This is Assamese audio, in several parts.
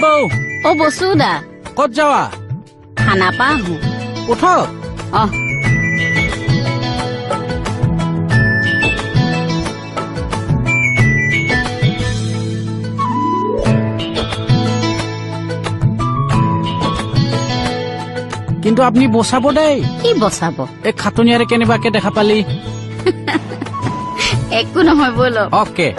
বৌ ও বসু দা ক'ত যাৱা খানা পা আহো উঠক অ কিন্তু আপুনি বচাব দেই কি বচাব এই খাটনিয়াৰে কেনেবাকে দেখা পালি একো নহয় বলো অকে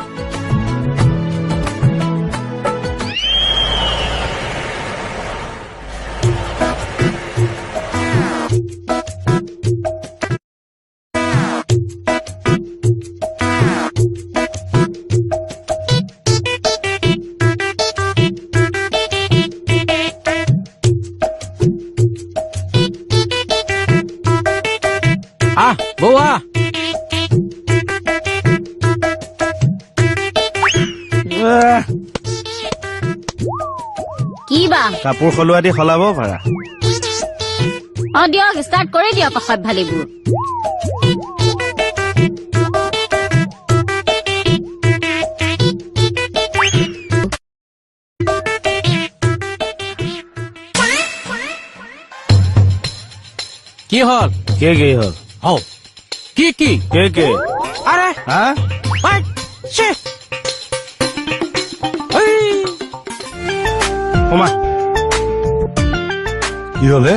বৌৱা কি বা কাপোৰ সলোৱা দি সলাব পাৰা অ দিয়ক ষ্টাৰ্ট কৰি দিয়ক অসভ্যালিবোৰ কি হ'ল কি হ'ল হও কি আৰে হা আই ছে সোমা কি হলে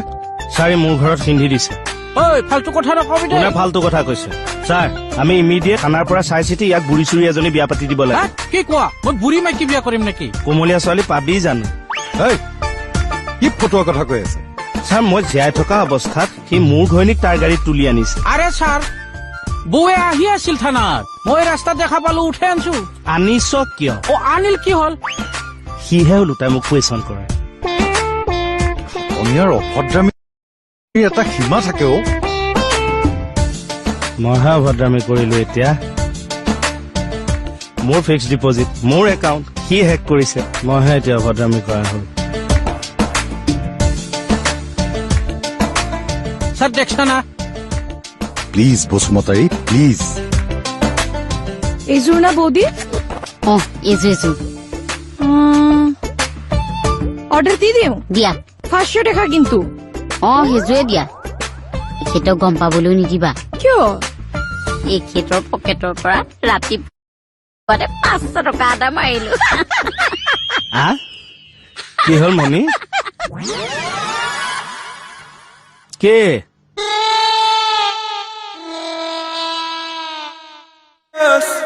ছাৰে মোৰ ঘৰত সিন্ধি দিছে ঐ ফালতু কথা নকবি দে কোনে ফাল্টু কথা কৈছে ছাৰ আমি ইমিডিয়েট থানাৰ পৰা চাই চিতি ইয়াক বুঢ়ী চুৰি এজনী বিয়া পাতি দিব লাগে কি কোৱা মই বুঢ়ী মাইকী বিয়া কৰিম নেকি কোমলীয়া ছোৱালী পাবি জানো এই কি ফটোৱা কথা কৈ আছে ছাৰ মই জীয়াই থকা অৱস্থাত সি মোৰ ঘৈণীক তাৰ গাড়ীত তুলি আনিছে আৰে ছাৰ বৌৱে আহি আছিল থানাত মই ৰাস্তাত দেখা পালো উঠাই আনছো আনিছ কিয় অ আনিল কি হ'ল সিহে ওলোটাই মোক কুৱেশ্যন কৰে অনিয়াৰ অভদ্ৰামী এটা সীমা থাকে অ মইহে অভদ্ৰামী কৰিলো এতিয়া মোৰ ফিক্স ডিপজিট মোৰ একাউণ্ট সি হেক কৰিছে মইহে এতিয়া অভদ্ৰামী কৰা হ'ল ছাৰ দেখছ না প্লিজ বসুমতাৰী প্লিজ এইযোৰ না বৌদি অ এইযোৰ অৰ্ডাৰ দি দিওঁ দিয়া 500 টাকা কিন্তু অ সেইযোৰে দিয়া এখেতক গম পাবলৈ নিদিবা কিয় এখেতৰ পকেটৰ পৰা ৰাতিপুৱাতে 500 টকা এটা মাৰিলো কি হ'ল মণি কে Yes.